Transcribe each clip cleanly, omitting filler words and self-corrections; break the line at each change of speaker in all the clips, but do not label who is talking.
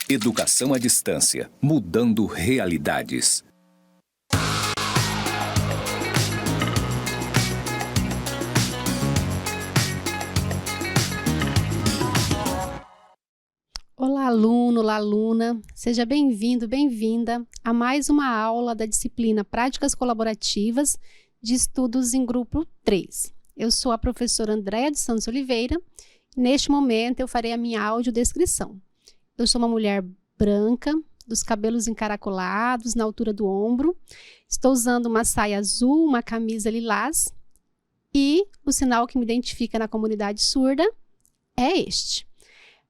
Educação à distância, mudando realidades.
Olá, aluno, olá, aluna. Seja bem-vindo, bem-vinda a mais uma aula da disciplina Práticas Colaborativas de Estudos em Grupo 3. Eu sou a professora Andréia dos Santos Oliveira. Neste momento, eu farei a minha audiodescrição. Eu sou uma mulher branca, dos cabelos encaracolados, na altura do ombro. Estou usando uma saia azul, uma camisa lilás. E o sinal que me identifica na comunidade surda é este.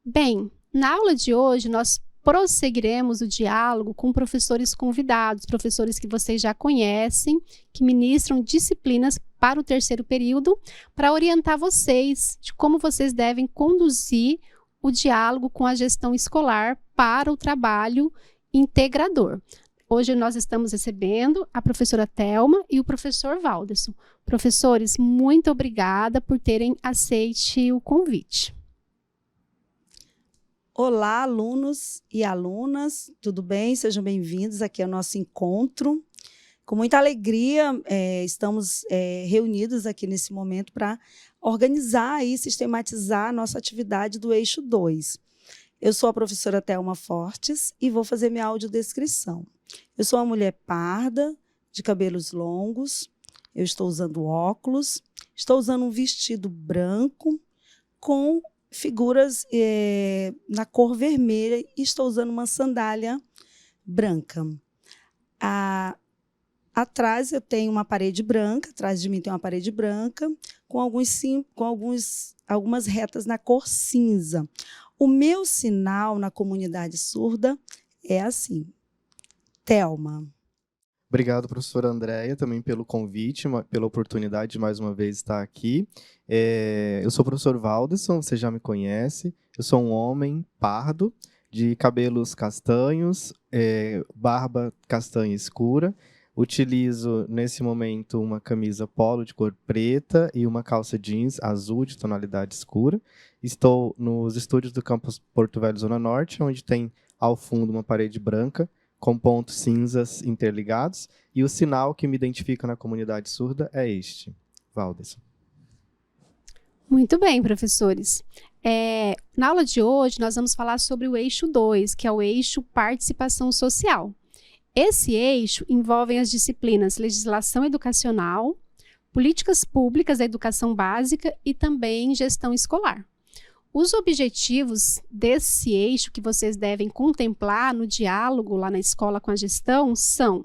Bem, na aula de hoje, nós prosseguiremos o diálogo com professores convidados, professores que vocês já conhecem, que ministram disciplinas para o terceiro período, para orientar vocês de como vocês devem conduzir o diálogo com a gestão escolar para o trabalho integrador. Hoje nós estamos recebendo a professora Thelma e o professor Valderson. Professores, muito obrigada por terem aceite o convite.
Olá, alunos e alunas, tudo bem? Sejam bem-vindos aqui ao nosso encontro. Com muita alegria, estamos reunidos aqui nesse momento para organizar e sistematizar a nossa atividade do eixo 2. Eu sou a professora Thelma Fortes e vou fazer minha audiodescrição. Eu sou uma mulher parda, de cabelos longos, eu estou usando óculos, estou usando um vestido branco com figuras na cor vermelha e estou usando uma sandália branca. Atrás eu tenho uma parede branca, atrás de mim tem uma parede branca com algumas retas na cor cinza. O meu sinal na comunidade surda é assim, Thelma.
Obrigado, professora Andréia, também pelo convite, pela oportunidade de mais uma vez estar aqui. Eu sou o professor Valderson, você já me conhece. Eu sou um homem pardo, de cabelos castanhos, barba castanha escura. Utilizo, nesse momento, uma camisa polo de cor preta e uma calça jeans azul de tonalidade escura. Estou nos estúdios do campus Porto Velho, Zona Norte, onde tem ao fundo uma parede branca, com pontos cinzas interligados, e o sinal que me identifica na comunidade surda é este, Valderson.
Muito bem, professores. Na aula de hoje, nós vamos falar sobre o eixo 2, que é o eixo participação social. Esse eixo envolve as disciplinas legislação educacional, políticas públicas da educação básica e também gestão escolar. Os objetivos desse eixo que vocês devem contemplar no diálogo lá na escola com a gestão são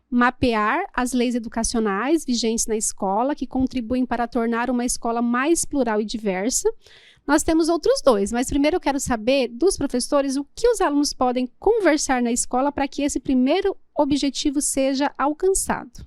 mapear as leis educacionais vigentes na escola que contribuem para tornar uma escola mais plural e diversa. Nós temos outros dois, mas primeiro eu quero saber dos professores o que os alunos podem conversar na escola para que esse primeiro objetivo seja alcançado.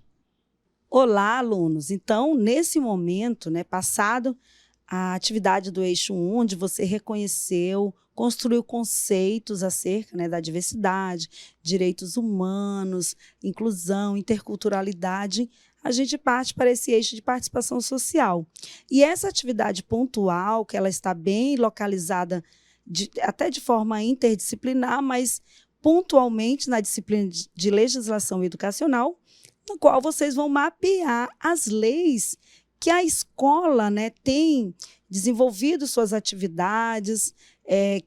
Olá, alunos. Então, nesse momento, passado a atividade do eixo 1, onde você reconheceu, construiu conceitos acerca da diversidade, direitos humanos, inclusão, interculturalidade, a gente parte para esse eixo de participação social. E essa atividade pontual, que ela está bem localizada, até de forma interdisciplinar, mas pontualmente na disciplina de legislação educacional, no qual vocês vão mapear as leis que a escola tem desenvolvido suas atividades,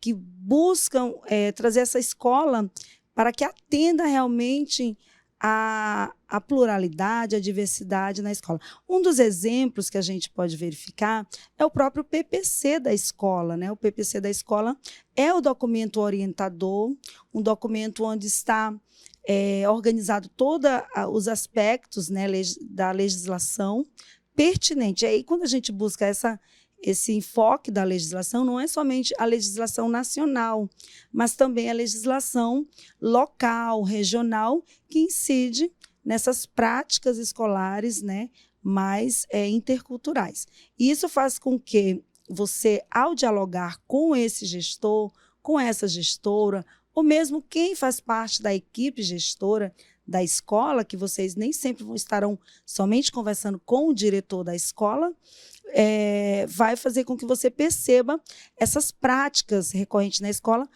que buscam trazer essa escola para que atenda realmente a pluralidade, a diversidade na escola. Um dos exemplos que a gente pode verificar é o próprio PPC da escola. O PPC da escola é o documento orientador, um documento onde está organizado todos os aspectos da legislação pertinente. E aí, quando a gente busca esse enfoque da legislação, não é somente a legislação nacional, mas também a legislação local, regional, que incide nessas práticas escolares mais interculturais. E isso faz com que você, ao dialogar com esse gestor, com essa gestora, ou mesmo quem faz parte da equipe gestora da escola, que vocês nem sempre estarão somente conversando com o diretor da escola, vai fazer com que você perceba essas práticas recorrentes na escola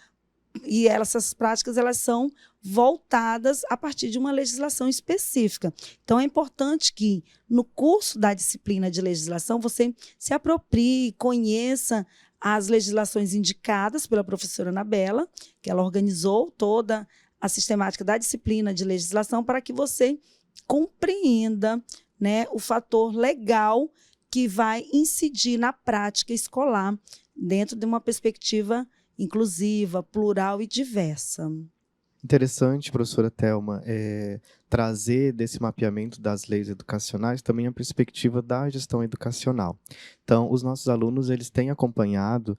E essas práticas elas são voltadas a partir de uma legislação específica. Então, é importante que, no curso da disciplina de legislação, você se aproprie, conheça as legislações indicadas pela professora Anabela, que ela organizou toda a sistemática da disciplina de legislação para que você compreenda, né, o fator legal que vai incidir na prática escolar dentro de uma perspectiva inclusiva, plural e diversa.
Interessante, professora Thelma, trazer desse mapeamento das leis educacionais também a perspectiva da gestão educacional. Então, os nossos alunos eles têm acompanhado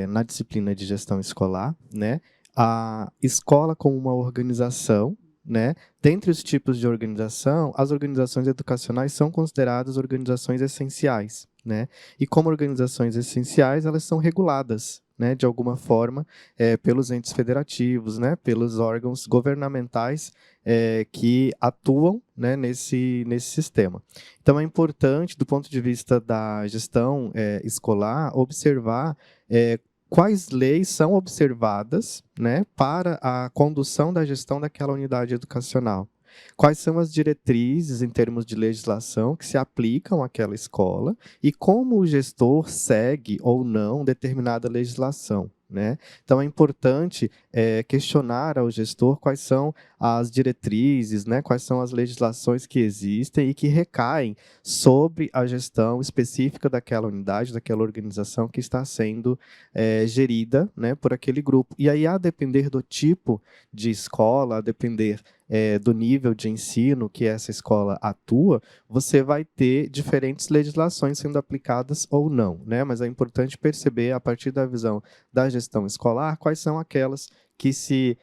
na disciplina de gestão escolar, né, a escola como uma organização, né? Dentre os tipos de organização, as organizações educacionais são consideradas organizações essenciais, né? E como organizações essenciais, elas são reguladas, né, de alguma forma, pelos entes federativos, né, pelos órgãos governamentais que atuam, né, nesse sistema. Então, é importante, do ponto de vista da gestão escolar, observar quais leis são observadas, né, para a condução da gestão daquela unidade educacional. Quais são as diretrizes em termos de legislação que se aplicam àquela escola e como o gestor segue ou não determinada legislação, né? Então, é importante questionar ao gestor quais são as diretrizes, né? Quais são as legislações que existem e que recaem sobre a gestão específica daquela unidade, daquela organização que está sendo gerida, né, por aquele grupo. E aí, a depender do tipo de escola, a depender do nível de ensino que essa escola atua, você vai ter diferentes legislações sendo aplicadas ou não, né? Mas é importante perceber, a partir da visão da gestão escolar, quais são aquelas que se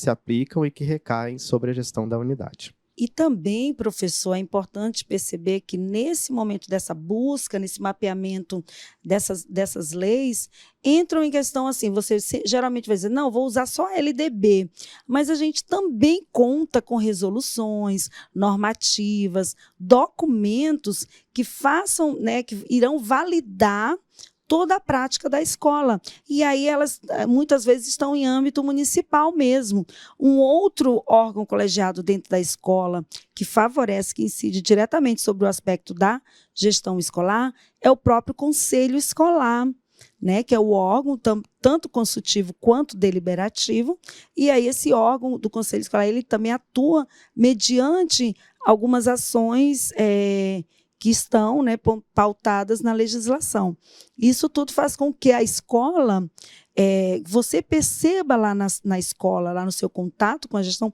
aplicam e que recaem sobre a gestão da unidade.
E também, professor, é importante perceber que nesse momento dessa busca, nesse mapeamento dessas leis, entram em questão assim, você geralmente vai dizer, não, vou usar só a LDB, mas a gente também conta com resoluções, normativas, documentos que façam, né, que irão validar toda a prática da escola. E aí elas muitas vezes estão em âmbito municipal mesmo. Um outro órgão colegiado dentro da escola que favorece, que incide diretamente sobre o aspecto da gestão escolar é o próprio conselho escolar, né, que é o órgão tanto consultivo quanto deliberativo. E aí esse órgão do conselho escolar ele também atua mediante algumas ações que estão, né, pautadas na legislação. Isso tudo faz com que a escola, você perceba lá na escola, lá no seu contato com a gestão,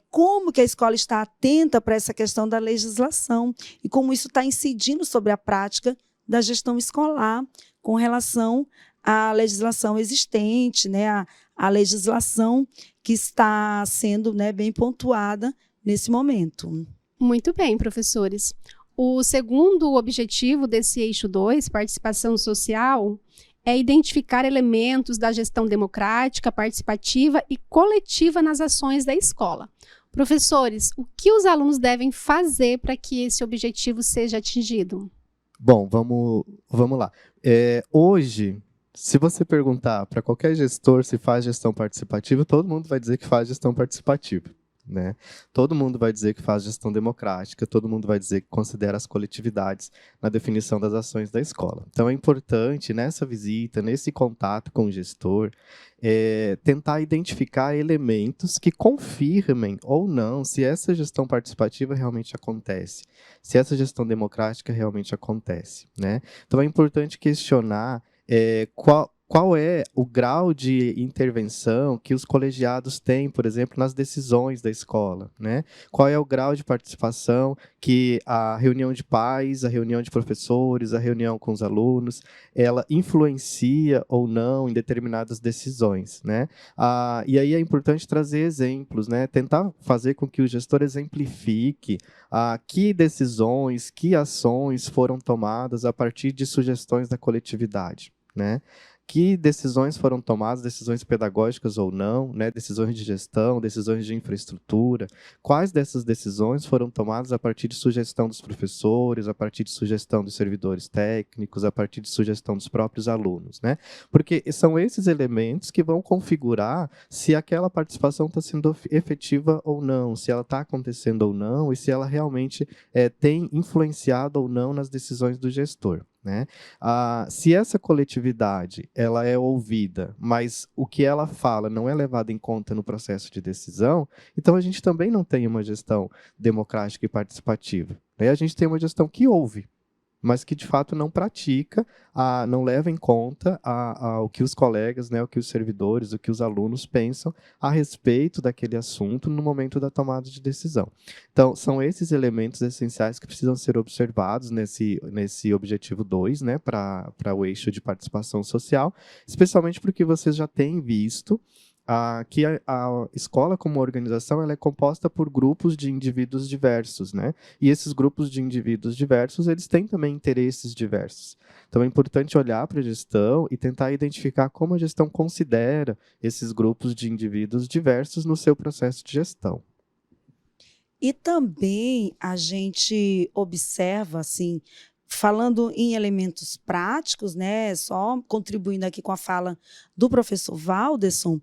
como que a escola está atenta para essa questão da legislação e como isso está incidindo sobre a prática da gestão escolar com relação à legislação existente, né, a legislação que está sendo, né, bem pontuada nesse momento.
Muito bem, professores. O segundo objetivo desse eixo 2, participação social, é identificar elementos da gestão democrática, participativa e coletiva nas ações da escola. Professores, o que os alunos devem fazer para que esse objetivo seja atingido?
Bom, vamos lá. Hoje, se você perguntar para qualquer gestor se faz gestão participativa, todo mundo vai dizer que faz gestão participativa, né? Todo mundo vai dizer que faz gestão democrática, todo mundo vai dizer que considera as coletividades na definição das ações da escola. Então, é importante, nessa visita, nesse contato com o gestor, tentar identificar elementos que confirmem ou não se essa gestão participativa realmente acontece, se essa gestão democrática realmente acontece, né? Então, é importante questionar qual é o grau de intervenção que os colegiados têm, por exemplo, nas decisões da escola, né? Qual é o grau de participação que a reunião de pais, a reunião de professores, a reunião com os alunos, ela influencia ou não em determinadas decisões, né? E aí é importante trazer exemplos, né? Tentar fazer com que o gestor exemplifique que decisões, que ações foram tomadas a partir de sugestões da coletividade, né? que decisões foram tomadas, decisões pedagógicas ou não, né, decisões de gestão, decisões de infraestrutura, quais dessas decisões foram tomadas a partir de sugestão dos professores, a partir de sugestão dos servidores técnicos, a partir de sugestão dos próprios alunos, né? Porque são esses elementos que vão configurar se aquela participação está sendo efetiva ou não, se ela está acontecendo ou não, e se ela realmente tem influenciado ou não nas decisões do gestor, né? Se essa coletividade ela é ouvida, mas o que ela fala não é levado em conta no processo de decisão, então a gente também não tem uma gestão democrática e participativa, né? A gente tem uma gestão que ouve, mas que de fato não pratica, não leva em conta o que os colegas, né, o que os servidores, o que os alunos pensam a respeito daquele assunto no momento da tomada de decisão. Então, são esses elementos essenciais que precisam ser observados nesse objetivo 2, né, para o eixo de participação social, especialmente porque vocês já têm visto que a escola como organização ela é composta por grupos de indivíduos diversos, né? E esses grupos de indivíduos diversos, eles têm também interesses diversos. Então é importante olhar para a gestão e tentar identificar como a gestão considera esses grupos de indivíduos diversos no seu processo de gestão.
E também a gente observa, assim, falando em elementos práticos, né, só contribuindo aqui com a fala do professor Walderson,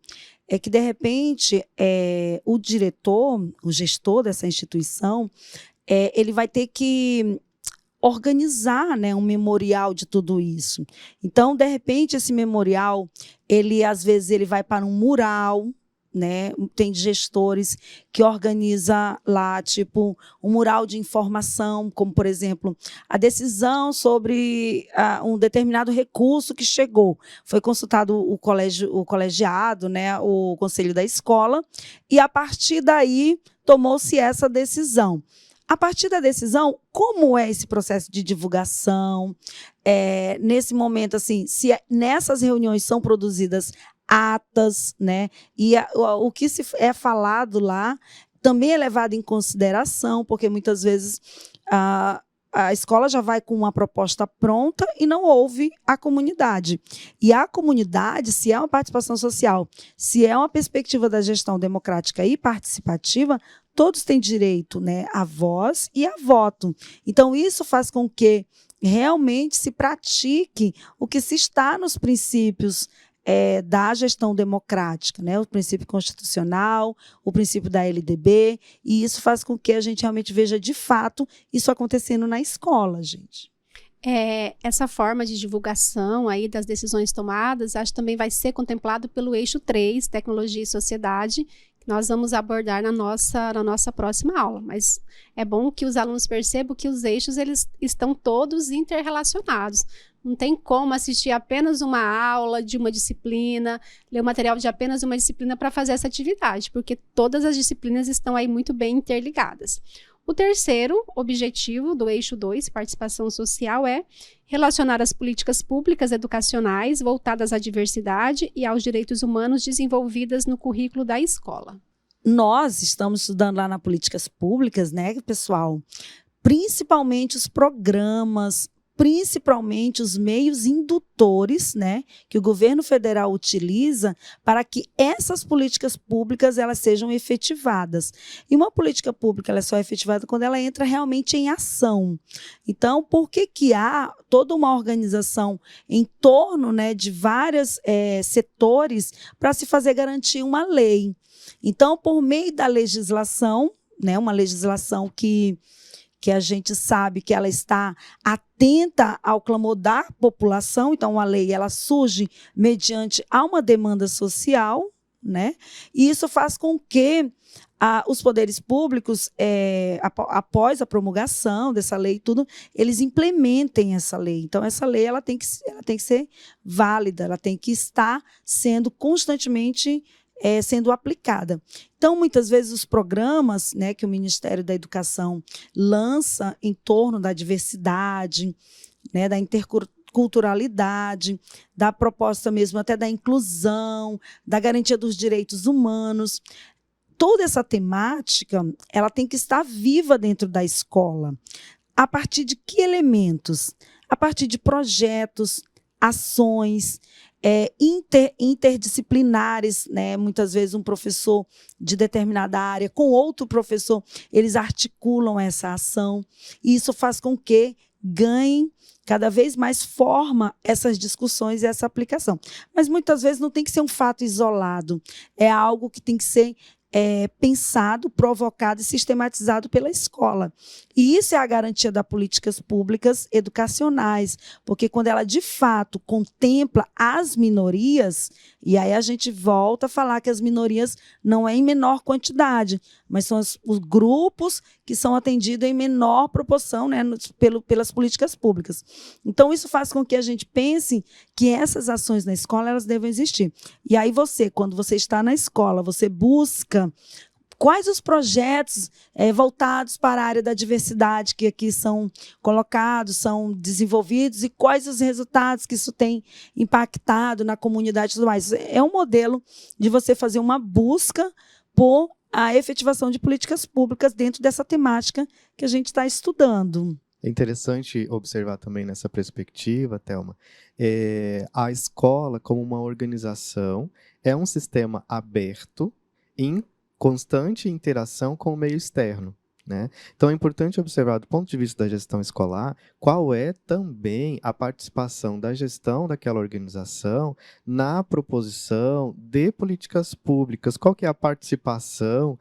é que, de repente, o diretor, o gestor dessa instituição, ele vai ter que organizar, né, um memorial de tudo isso. Então, de repente, esse memorial, às vezes, ele vai para um mural, né? Tem gestores que organizam lá, tipo, um mural de informação, como, por exemplo, a decisão sobre um determinado recurso que chegou. Foi consultado o colegiado, né? O conselho da escola, e a partir daí tomou-se essa decisão. A partir da decisão, como é esse processo de divulgação? Nesse momento, assim, se nessas reuniões são produzidas atas, né? E o que é falado lá também é levado em consideração, porque muitas vezes a escola já vai com uma proposta pronta e não ouve a comunidade. E a comunidade, se é uma participação social, se é uma perspectiva da gestão democrática e participativa, todos têm direito, né, à voz e a voto. Então, isso faz com que realmente se pratique o que se está nos princípios da gestão democrática, né? O princípio constitucional, o princípio da LDB, e isso faz com que a gente realmente veja de fato isso acontecendo na escola, gente.
Essa forma de divulgação aí das decisões tomadas, acho que também vai ser contemplado pelo eixo 3, Tecnologia e Sociedade, que nós vamos abordar na nossa próxima aula. Mas é bom que os alunos percebam que os eixos eles estão todos interrelacionados. Não tem como assistir apenas uma aula de uma disciplina, ler o material de apenas uma disciplina para fazer essa atividade, porque todas as disciplinas estão aí muito bem interligadas. O terceiro objetivo do eixo 2, participação social, é relacionar as políticas públicas educacionais voltadas à diversidade e aos direitos humanos desenvolvidas no currículo da escola.
Nós estamos estudando lá na políticas públicas, né, pessoal? Principalmente os programas, principalmente os meios indutores, né, que o governo federal utiliza para que essas políticas públicas elas sejam efetivadas. E uma política pública ela é só efetivada quando ela entra realmente em ação. Então, por que há toda uma organização em torno, né, de vários setores para se fazer garantir uma lei? Então, por meio da legislação, né, uma legislação que a gente sabe que ela está atenta ao clamor da população, então a lei ela surge mediante a uma demanda social, né? E isso faz com que os poderes públicos, após a promulgação dessa lei e tudo, eles implementem essa lei. Então, essa lei ela tem que ser válida, ela tem que estar sendo constantemente sendo aplicada. Então, muitas vezes, os programas, né, que o Ministério da Educação lança em torno da diversidade, né, da interculturalidade, da proposta mesmo até da inclusão, da garantia dos direitos humanos, toda essa temática ela tem que estar viva dentro da escola. A partir de que elementos? A partir de projetos, ações interdisciplinares, né? Muitas vezes um professor de determinada área com outro professor, eles articulam essa ação, e isso faz com que ganhem cada vez mais forma essas discussões e essa aplicação. Mas muitas vezes não tem que ser um fato isolado, é algo que tem que ser pensado, provocado e sistematizado pela escola. E isso é a garantia das políticas públicas educacionais, porque quando ela de fato contempla as minorias, e aí a gente volta a falar que as minorias não é em menor quantidade, mas são os grupos que são atendidos em menor proporção, né, pelas políticas públicas. Então, isso faz com que a gente pense que essas ações na escola elas devem existir. E aí quando você está na escola, você busca quais os projetos voltados para a área da diversidade que aqui são colocados, são desenvolvidos, e quais os resultados que isso tem impactado na comunidade e tudo mais. É um modelo de você fazer uma busca por a efetivação de políticas públicas dentro dessa temática que a gente está estudando.
É interessante observar também nessa perspectiva, Thelma, a escola como uma organização é um sistema aberto em constante interação com o meio externo, né? Então é importante observar, do ponto de vista da gestão escolar, qual é também a participação da gestão daquela organização na proposição de políticas públicas, qual que é a participação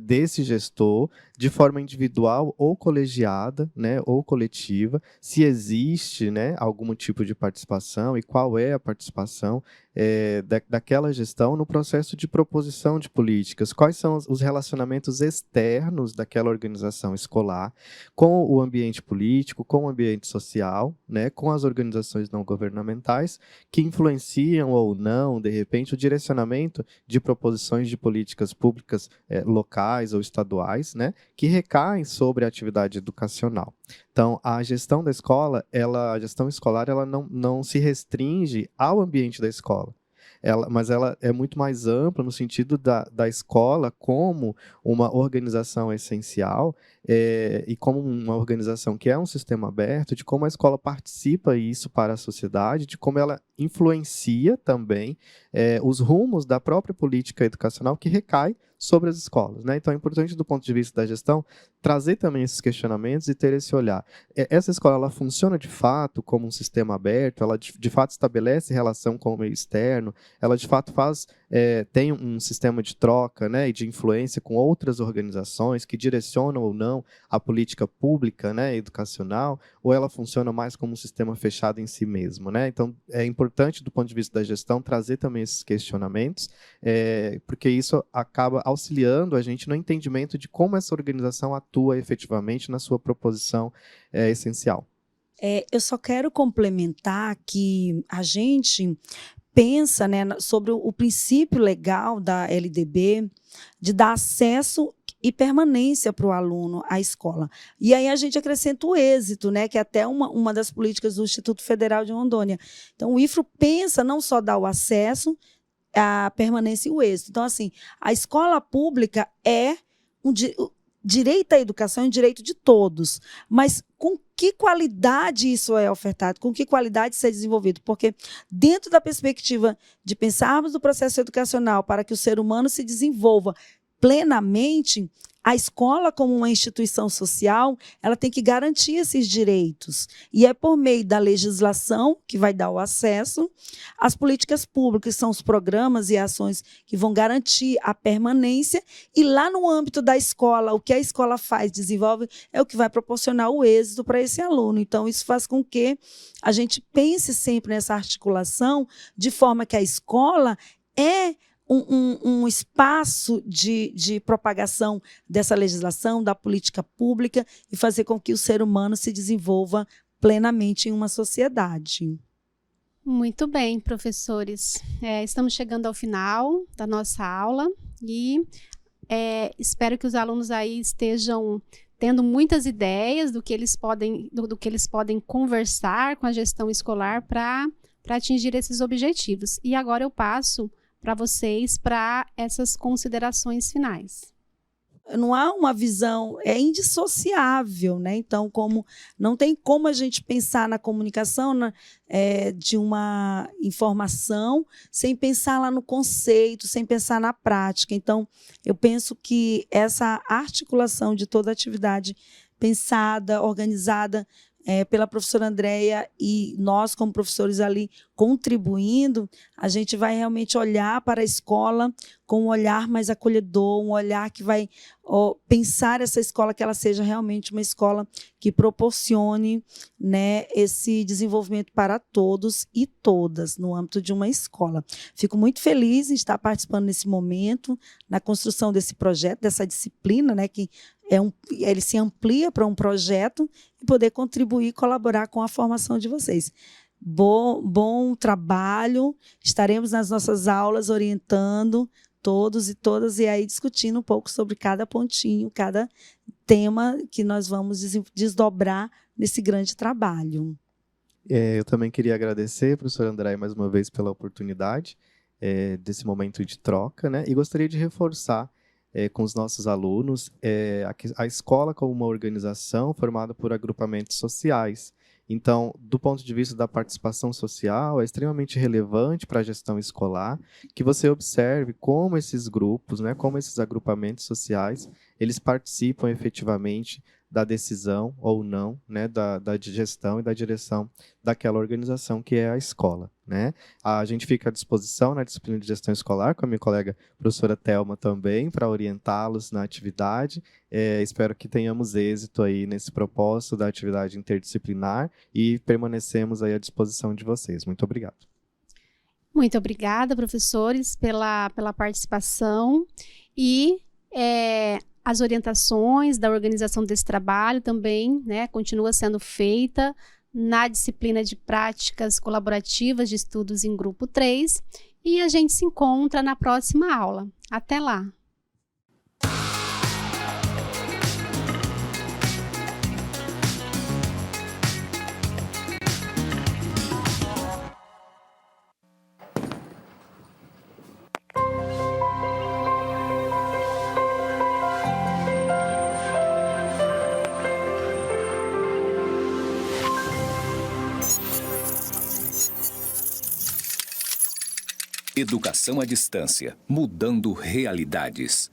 desse gestor de forma individual ou colegiada, né, ou coletiva, se existe, né, algum tipo de participação e qual é a participação daquela gestão no processo de proposição de políticas, quais são os relacionamentos externos daquela organização escolar com o ambiente político, com o ambiente social, né, com as organizações não governamentais, que influenciam ou não, de repente, o direcionamento de proposições de políticas públicas locais ou estaduais, né, que recaem sobre a atividade educacional. Então, a gestão da escola, a gestão escolar, ela não se restringe ao ambiente da escola. Mas ela é muito mais ampla no sentido da escola como uma organização essencial e como uma organização que é um sistema aberto, de como a escola participa isso para a sociedade, de como ela influencia também os rumos da própria política educacional que recai sobre as escolas, né? Então é importante, do ponto de vista da gestão, trazer também esses questionamentos e ter esse olhar. Essa escola, ela funciona de fato como um sistema aberto, ela de fato estabelece relação com o meio externo, ela de fato tem um sistema de troca, né, e de influência com outras organizações que direcionam ou não a política pública, né, educacional, ou ela funciona mais como um sistema fechado em si mesmo, né? Então é importante, do ponto de vista da gestão, trazer também esses questionamentos, porque isso acaba auxiliando a gente no entendimento de como essa organização atua efetivamente na sua proposição essencial.
Eu só quero complementar que a gente pensa, né, sobre o princípio legal da LDB de dar acesso e permanência para o aluno à escola. E aí a gente acrescenta o êxito, né, que é até uma das políticas do Instituto Federal de Rondônia. Então, o IFRO pensa não só dar o acesso, a permanência e o êxito. Então, assim, a escola pública é direito à educação é um direito de todos, mas com que qualidade isso é ofertado, com que qualidade isso é desenvolvido? Porque dentro da perspectiva de pensarmos no processo educacional para que o ser humano se desenvolva plenamente, a escola, como uma instituição social, ela tem que garantir esses direitos. E é por meio da legislação que vai dar o acesso, as políticas públicas são os programas e ações que vão garantir a permanência, e lá no âmbito da escola, o que a escola faz, desenvolve, é o que vai proporcionar o êxito para esse aluno. Então, isso faz com que a gente pense sempre nessa articulação, de forma que a escola é um espaço de propagação dessa legislação, da política pública, e fazer com que o ser humano se desenvolva plenamente em uma sociedade.
Muito bem, professores. Estamos chegando ao final da nossa aula e espero que os alunos aí estejam tendo muitas ideias do que eles podem conversar com a gestão escolar para atingir esses objetivos. E agora eu passo para vocês, para essas considerações finais.
não há uma visão, é indissociável, né? Então, como não tem como a gente pensar na comunicação de uma informação sem pensar lá no conceito, sem pensar na prática. Então, eu penso que essa articulação de toda a atividade pensada, organizada pela professora Andréia e nós, como professores ali, contribuindo, a gente vai realmente olhar para a escola com um olhar mais acolhedor, um olhar que vai pensar essa escola que ela seja realmente uma escola que proporcione, né, esse desenvolvimento para todos e todas no âmbito de uma escola. Fico muito feliz em estar participando nesse momento, na construção desse projeto, dessa disciplina, né, que ele se amplia para um projeto e poder contribuir e colaborar com a formação de vocês. Bom trabalho, estaremos nas nossas aulas orientando todos e todas e aí discutindo um pouco sobre cada pontinho, cada tema que nós vamos desdobrar nesse grande trabalho.
Eu também queria agradecer, professora Andréia, mais uma vez pela oportunidade desse momento de troca, né? E gostaria de reforçar com os nossos alunos a escola como uma organização formada por agrupamentos sociais. Então, do ponto de vista da participação social, é extremamente relevante para a gestão escolar que você observe como esses grupos, né, como esses agrupamentos sociais, eles participam efetivamente da decisão ou não, né, da gestão e da direção daquela organização que é a escola, né? A gente fica à disposição na disciplina de gestão escolar com a minha colega professora Thelma também para orientá-los na atividade. Espero que tenhamos êxito aí nesse propósito da atividade interdisciplinar e permanecemos aí à disposição de vocês. Muito obrigado.
Muito obrigada, professores, pela participação e as orientações da organização desse trabalho também, né, continua sendo feita na disciplina de práticas colaborativas de estudos em grupo 3 e a gente se encontra na próxima aula. Até lá!
Educação à distância, mudando realidades.